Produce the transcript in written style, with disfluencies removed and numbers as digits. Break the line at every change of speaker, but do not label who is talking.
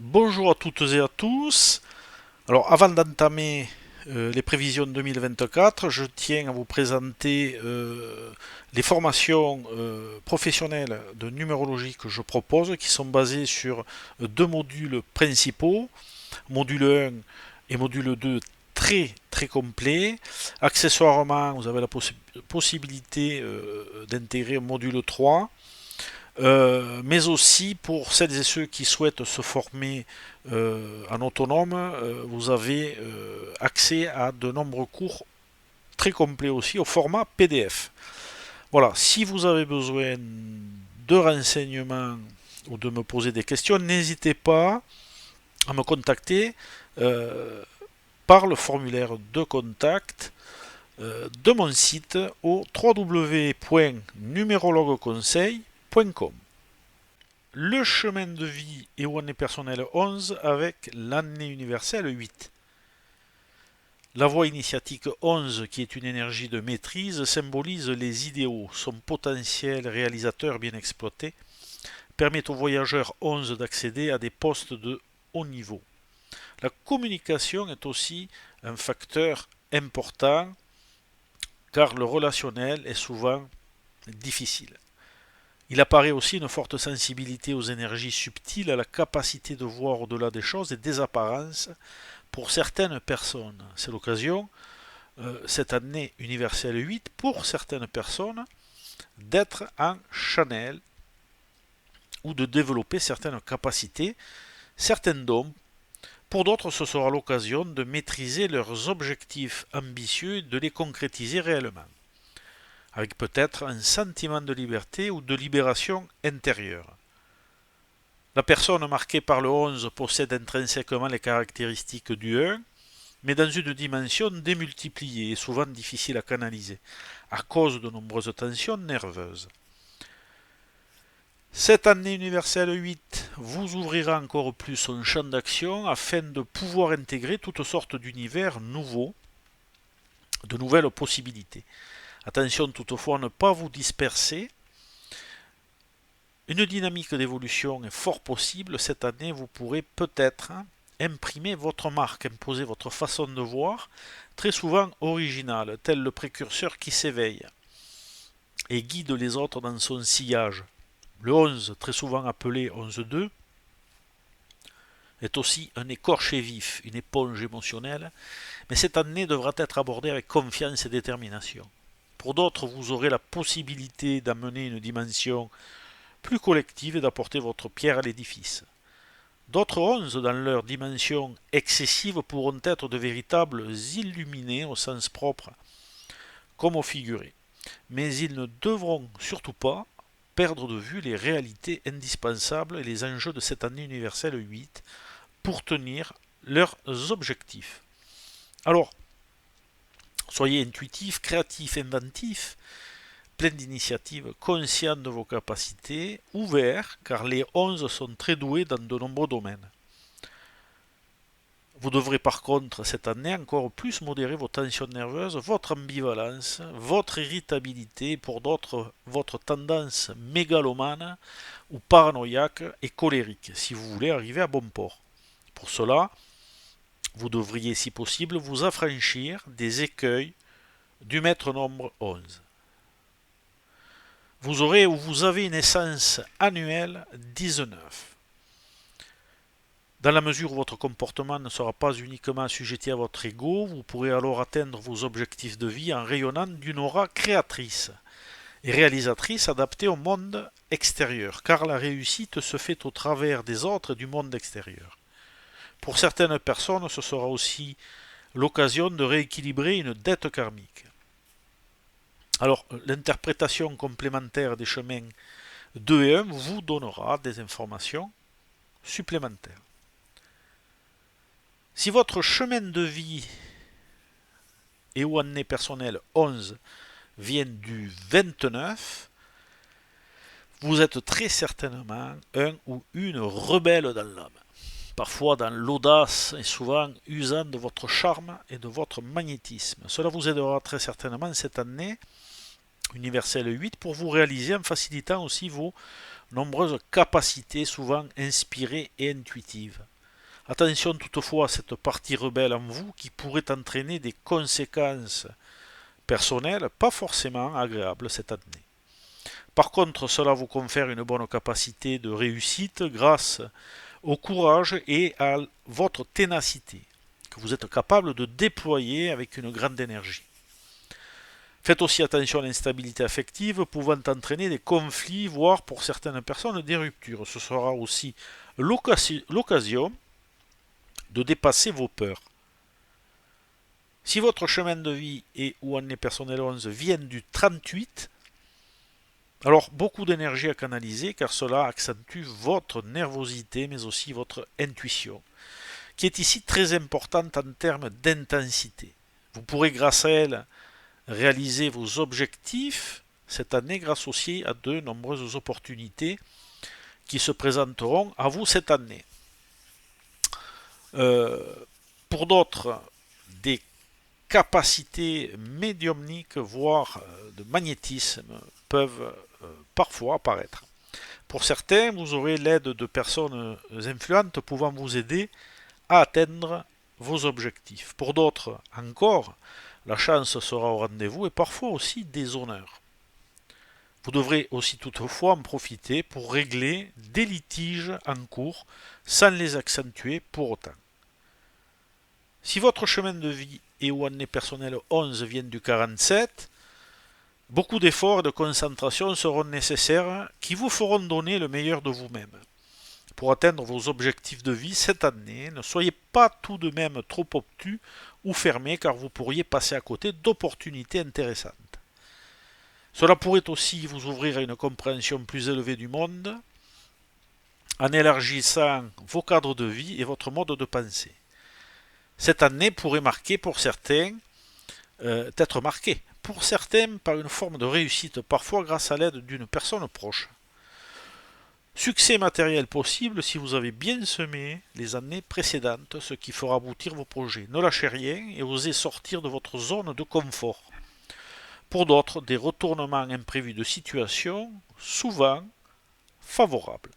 Bonjour à toutes et à tous. Alors avant d'entamer les prévisions 2024, je tiens à vous présenter les formations professionnelles de numérologie que je propose, qui sont basées sur deux modules principaux, module 1 et module 2 très complet. Accessoirement, vous avez la possibilité d'intégrer un module 3. Mais aussi pour celles et ceux qui souhaitent se former en autonome, vous avez accès à de nombreux cours très complets aussi au format PDF. Voilà, si vous avez besoin de renseignements ou de me poser des questions, n'hésitez pas à me contacter par le formulaire de contact de mon site au www.numérologueconseil.com. Le chemin de vie et où on est personnel 11 avec l'année universelle 8. La voie initiatique 11, qui est une énergie de maîtrise, symbolise les idéaux. Son potentiel réalisateur bien exploité permet aux voyageurs 11 d'accéder à des postes de haut niveau. La communication est aussi un facteur important car le relationnel est souvent difficile. Il apparaît aussi une forte sensibilité aux énergies subtiles, à la capacité de voir au-delà des choses et des apparences pour certaines personnes. C'est l'occasion, cette année universelle 8, pour certaines personnes, d'être en channel ou de développer certaines capacités, certains dons. Pour d'autres, ce sera l'occasion de maîtriser leurs objectifs ambitieux et de les concrétiser réellement, avec peut-être un sentiment de liberté ou de libération intérieure. La personne marquée par le 11 possède intrinsèquement les caractéristiques du 1, mais dans une dimension démultipliée et souvent difficile à canaliser, à cause de nombreuses tensions nerveuses. Cette année universelle 8 vous ouvrira encore plus son champ d'action afin de pouvoir intégrer toutes sortes d'univers nouveaux, de nouvelles possibilités. Attention toutefois à ne pas vous disperser. Une dynamique d'évolution est fort possible. Cette année, vous pourrez peut-être imprimer votre marque, imposer votre façon de voir, très souvent originale, tel le précurseur qui s'éveille et guide les autres dans son sillage. Le 11, très souvent appelé 11-2, est aussi un écorché vif, une éponge émotionnelle, mais cette année devra être abordée avec confiance et détermination. Pour d'autres, vous aurez la possibilité d'amener une dimension plus collective et d'apporter votre pierre à l'édifice. D'autres 11, dans leur dimension excessive, pourront être de véritables illuminés au sens propre comme au figuré. Mais ils ne devront surtout pas perdre de vue les réalités indispensables et les enjeux de cette année universelle 8 pour tenir leurs objectifs. Alors, soyez intuitifs, créatifs, inventifs, plein d'initiatives, conscient de vos capacités, ouverts, car les 11 sont très doués dans de nombreux domaines. Vous devrez par contre cette année encore plus modérer vos tensions nerveuses, votre ambivalence, votre irritabilité, pour d'autres votre tendance mégalomane ou paranoïaque et colérique, si vous voulez arriver à bon port. Pour cela, vous devriez si possible vous affranchir des écueils du maître nombre 11. Vous aurez ou vous avez une essence annuelle 19. Dans la mesure où votre comportement ne sera pas uniquement assujetti à votre ego, vous pourrez alors atteindre vos objectifs de vie en rayonnant d'une aura créatrice et réalisatrice adaptée au monde extérieur, car la réussite se fait au travers des autres et du monde extérieur. Pour certaines personnes, ce sera aussi l'occasion de rééquilibrer une dette karmique. Alors, l'interprétation complémentaire des chemins 2 et 1 vous donnera des informations supplémentaires. Si votre chemin de vie et ou année personnelle 11 viennent du 29, vous êtes très certainement un ou une rebelle dans l'âme, parfois dans l'audace et souvent usant de votre charme et de votre magnétisme. Cela vous aidera très certainement cette année universelle 8 pour vous réaliser en facilitant aussi vos nombreuses capacités souvent inspirées et intuitives. Attention toutefois à cette partie rebelle en vous qui pourrait entraîner des conséquences personnelles pas forcément agréables cette année. Par contre, cela vous confère une bonne capacité de réussite grâce au courage et à votre ténacité, que vous êtes capable de déployer avec une grande énergie. Faites aussi attention à l'instabilité affective pouvant entraîner des conflits, voire pour certaines personnes des ruptures. Ce sera aussi l'occasion de dépasser vos peurs. Si votre chemin de vie et ou année personnelle 11 viennent du 38, alors beaucoup d'énergie à canaliser car cela accentue votre nervosité mais aussi votre intuition, qui est ici très importante en termes d'intensité. Vous pourrez grâce à elle réaliser vos objectifs cette année grâce aussi à de nombreuses opportunités qui se présenteront à vous cette année. Pour d'autres, des capacités médiumniques, voire de magnétisme, peuvent parfois apparaître. Pour certains, vous aurez l'aide de personnes influentes pouvant vous aider à atteindre vos objectifs. Pour d'autres encore, la chance sera au rendez-vous et parfois aussi des honneurs. Vous devrez aussi toutefois en profiter pour régler des litiges en cours sans les accentuer pour autant. Si votre chemin de vie et ou année personnelle 11 viennent du 47, beaucoup d'efforts et de concentration seront nécessaires qui vous feront donner le meilleur de vous-même. Pour atteindre vos objectifs de vie cette année, ne soyez pas tout de même trop obtus ou fermés car vous pourriez passer à côté d'opportunités intéressantes. Cela pourrait aussi vous ouvrir à une compréhension plus élevée du monde en élargissant vos cadres de vie et votre mode de pensée. Cette année pourrait être marquée pour certains par une forme de réussite, parfois grâce à l'aide d'une personne proche. Succès matériel possible si vous avez bien semé les années précédentes, ce qui fera aboutir vos projets. Ne lâchez rien et osez sortir de votre zone de confort. Pour d'autres, des retournements imprévus de situation, souvent favorables.